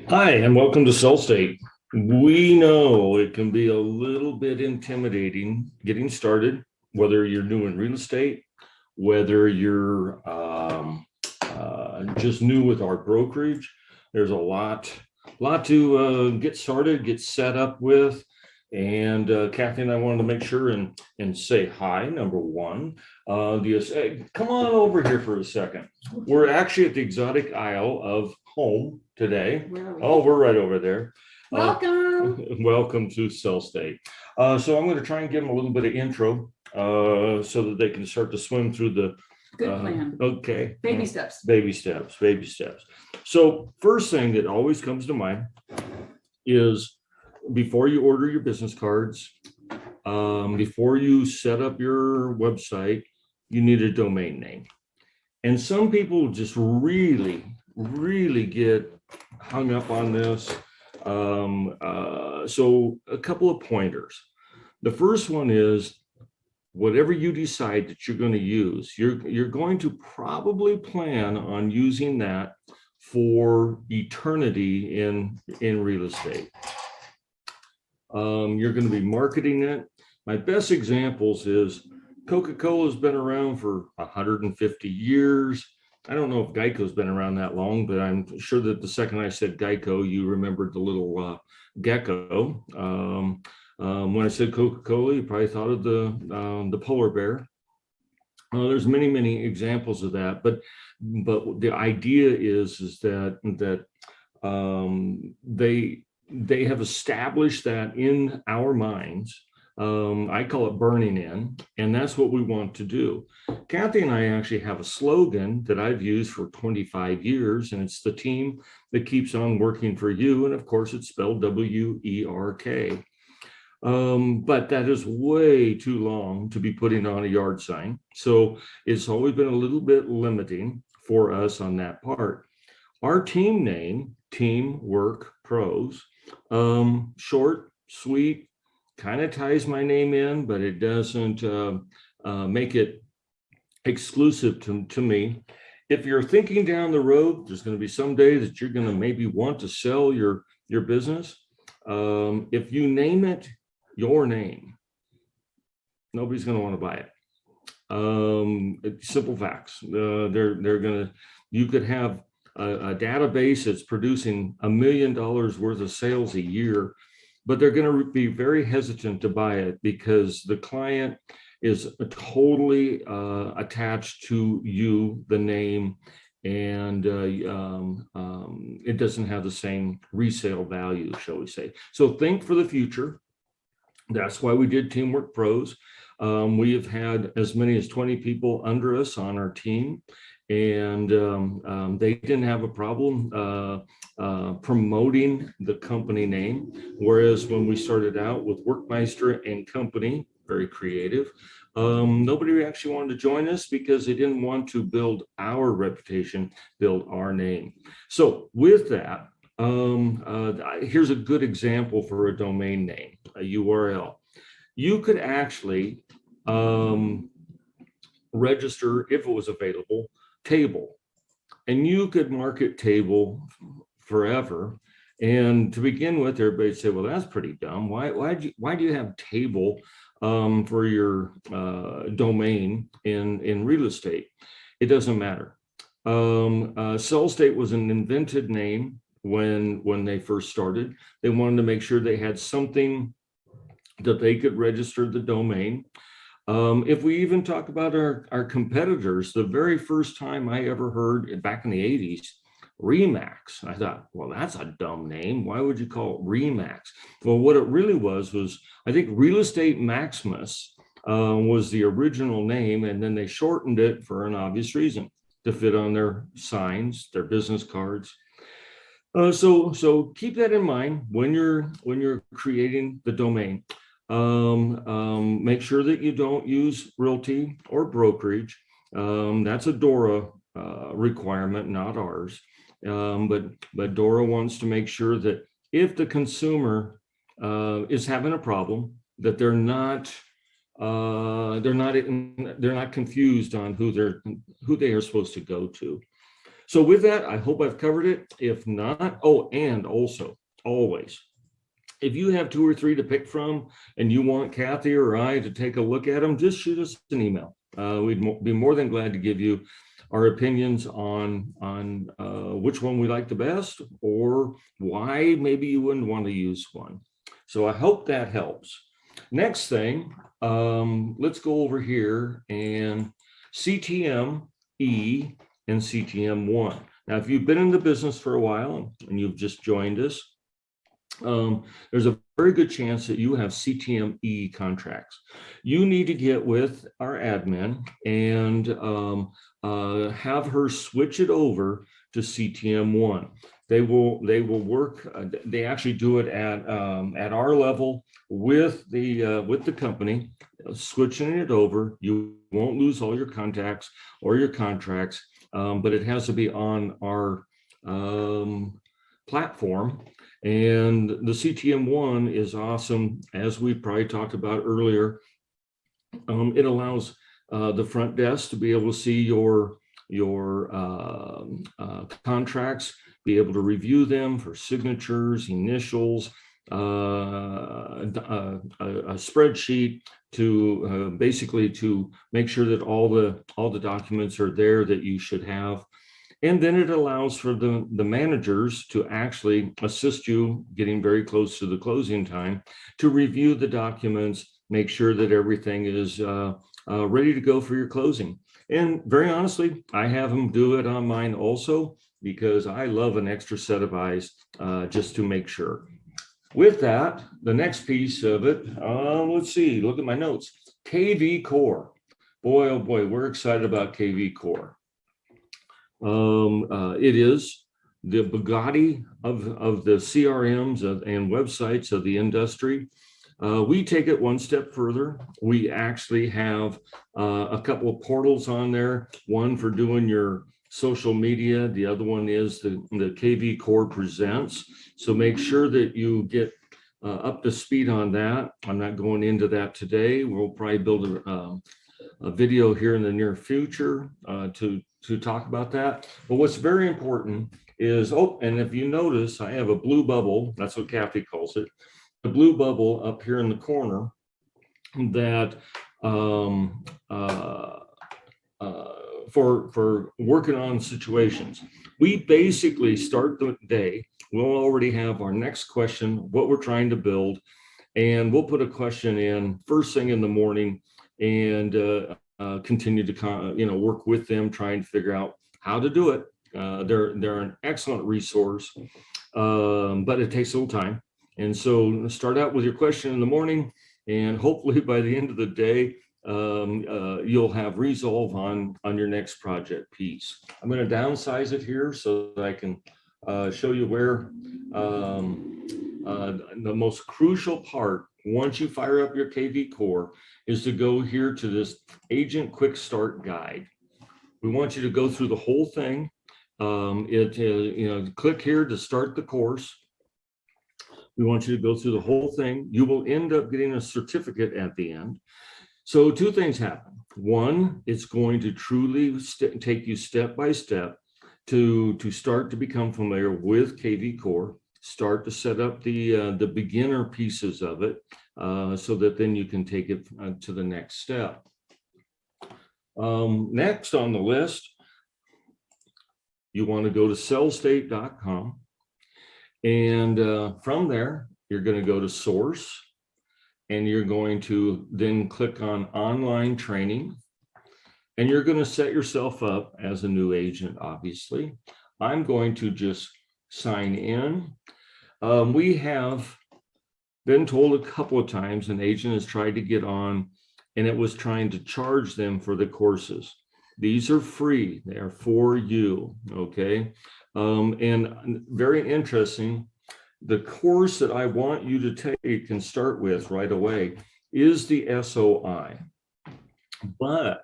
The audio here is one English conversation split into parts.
Hi, and welcome to Sellstate. We know it can be a little bit intimidating getting started, whether you're new in real estate, whether you're just new with our brokerage. There's a lot to get started, get set up with. And Kathy and I wanted to make sure and say hi, number one. Come on over here for a second. We're actually at the exotic Isle of Home today. Where are we? Oh, we're right over there. Welcome. Welcome to Sellstate. So I'm going to try and give them a little bit of intro so that they can start to swim through the. Good plan. Okay. Baby steps. Baby steps, baby steps. So first thing that always comes to mind is before you order your business cards, before you set up your website, you need a domain name. And some people just really get hung up on this. So a couple of pointers. The first one is whatever you decide that you're going to use, you're going to probably plan on using that for eternity in real estate. You're going to be marketing it. My best examples is Coca-Cola's been around for 150 years. I don't know if Geico's been around that long, but I'm sure that the second I said Geico, you remembered the little gecko. When I said Coca-Cola, you probably thought of the polar bear. There's many examples of that, but the idea is that they have established that in our minds. I call it burning in, and that's what we want to do. Kathy and I actually have a slogan that I've used for 25 years, and it's the team that keeps on working for you. And of course, it's spelled WERK. But that is way too long to be putting on a yard sign. So it's always been a little bit limiting for us on that part. Our team name, Teamwork Pros, short, sweet, kind of ties my name in, but it doesn't make it exclusive to me. If you're thinking down the road, there's going to be some day that you're going to maybe want to sell your business. If you name it your name, nobody's going to want to buy it. Simple facts. They're going to. You could have a database that's producing $1 million worth of sales a year, but they're going to be very hesitant to buy it because the client is totally attached to you, the name, and it doesn't have the same resale value, shall we say. So think for the future. That's why we did Teamwork Pros. We have had as many as 20 people under us on our team, and they didn't have a problem promoting the company name. Whereas when we started out with Workmeister and Company, very creative, nobody actually wanted to join us because they didn't want to build our reputation, build our name. So with that, here's a good example for a domain name, a URL. You could actually register, if it was available, table, and you could market table forever. And to begin with, everybody'd say, well, that's pretty dumb. Why do you have table for your domain in real estate? It doesn't matter. Sellstate was an invented name when they first started. They wanted to make sure they had something that they could register the domain. If we even talk about our competitors, the very first time I ever heard back in the 80s, Remax, I thought, well, that's a dumb name. Why would you call it Remax? Well, what it really was I think Real Estate Maximus was the original name, and then they shortened it for an obvious reason, to fit on their signs, their business cards. So keep that in mind when you're creating the domain. Make sure that you don't use realty or brokerage. That's a DORA requirement, not ours. But DORA wants to make sure that if the consumer is having a problem, that they're not confused on who they are supposed to go to. So with that, I hope I've covered it. If not, oh, and also always, if you have 2 or 3 to pick from and you want Kathy or I to take a look at them, just shoot us an email. We'd be more than glad to give you our opinions on which one we like the best or why maybe you wouldn't want to use one. So I hope that helps. Next thing, let's go over here and CTM E and CTM 1. Now, if you've been in the business for a while and you've just joined us, there's a very good chance that you have CTM-E contracts. You need to get with our admin and have her switch it over to CTM1. They will work. They actually do it at our level with the company, switching it over. You won't lose all your contacts or your contracts, but it has to be on our platform. And the CTM1 is awesome, as we probably talked about earlier. It allows the front desk to be able to see your contracts, be able to review them for signatures, initials, a spreadsheet to basically to make sure that all the documents are there that you should have. And then it allows for the managers to actually assist you getting very close to the closing time to review the documents, make sure that everything is ready to go for your closing. And very honestly, I have them do it on mine also because I love an extra set of eyes just to make sure. With that, the next piece of it, let's see, look at my notes. KV Core. Boy, oh boy, we're excited about KV Core. It is the Bugatti of the CRMs and websites of the industry. We take it one step further. We actually have a couple of portals on there, one for doing your social media. The other one is the KV Core Presents. So make sure that you get up to speed on that. I'm not going into that today. We'll probably build a video here in the near future to talk about that. But what's very important is, oh, and if you notice, I have a blue bubble. That's what Kathy calls it. The blue bubble up here in the corner that for working on situations. We basically start the day. We'll already have our next question, what we're trying to build, and we'll put a question in first thing in the morning and continue to work with them, trying to figure out how to do it. They're an excellent resource, but it takes a little time. And so start out with your question in the morning, and hopefully by the end of the day, you'll have resolve on your next project piece. I'm going to downsize it here so that I can show you where the most crucial part, once you fire up your KV Core, is to go here to this Agent Quick Start Guide. We want you to go through the whole thing. Click here to start the course. We want you to go through the whole thing. You will end up getting a certificate at the end. So 2 things happen. One, it's going to truly take you step by step to start to become familiar with KV Core, start to set up the beginner pieces of it so that then you can take it to the next step. Next on the list, you want to go to sellstate.com. And from there, you're going to go to source, and you're going to then click on online training, and you're going to set yourself up as a new agent, obviously. I'm going to just sign in. We have been told a couple of times an agent has tried to get on, and it was trying to charge them for the courses. These are free. They are for you, okay? And very interesting, the course that I want you to take and start with right away is the SOI. But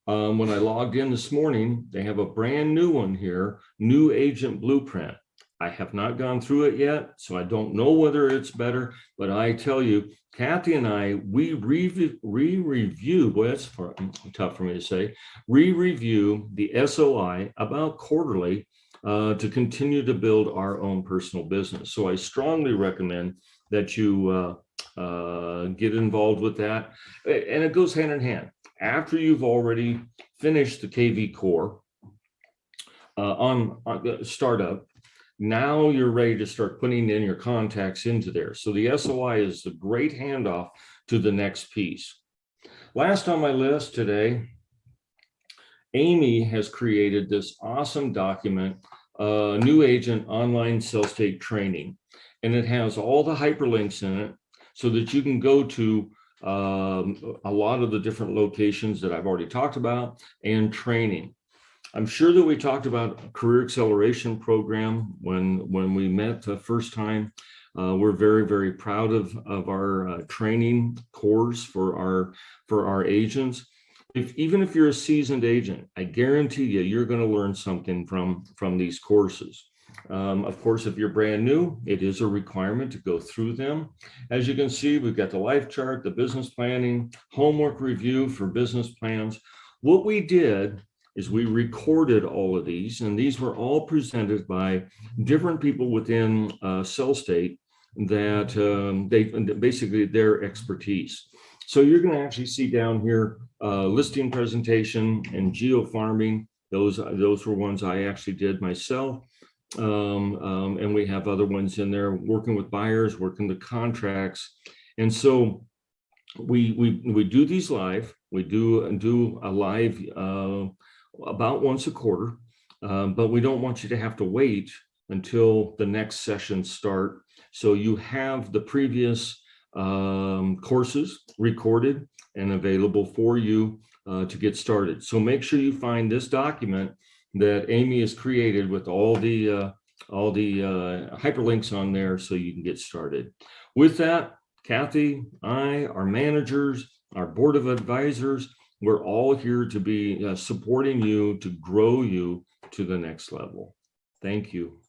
when I logged in this morning, they have a brand new one here, New Agent Blueprint. I have not gone through it yet, so I don't know whether it's better, but I tell you, Kathy and I, we review, boy, that's tough for me to say, review the SOI about quarterly to continue to build our own personal business. So I strongly recommend that you get involved with that. And it goes hand in hand. After you've already finished the KV core on the startup, now you're ready to start putting in your contacts into there. So the SOI is the great handoff to the next piece. Last on my list today, Amy has created this awesome document, New Agent Online Sellstate Training. And it has all the hyperlinks in it so that you can go to a lot of the different locations that I've already talked about and training. I'm sure that we talked about a career acceleration program when we met the first time. We're very, very proud of our training course for our agents. Even if you're a seasoned agent, I guarantee you're going to learn something from these courses. Of course, if you're brand new, it is a requirement to go through them. As you can see, we've got the life chart, the business planning, homework review for business plans. What we did is we recorded all of these, and these were all presented by different people within Sellstate that they basically their expertise. So you're going to actually see down here listing presentation and geo farming. Those were ones I actually did myself. And we have other ones in there, working with buyers, working the contracts. And so we do these live. We do a live about once a quarter, but we don't want you to have to wait until the next session start. So you have the previous courses recorded and available for you to get started. So make sure you find this document that Amy has created with all the hyperlinks on there so you can get started. With that, Kathy, our managers, our board of advisors, we're all here to be supporting you to grow you to the next level. Thank you.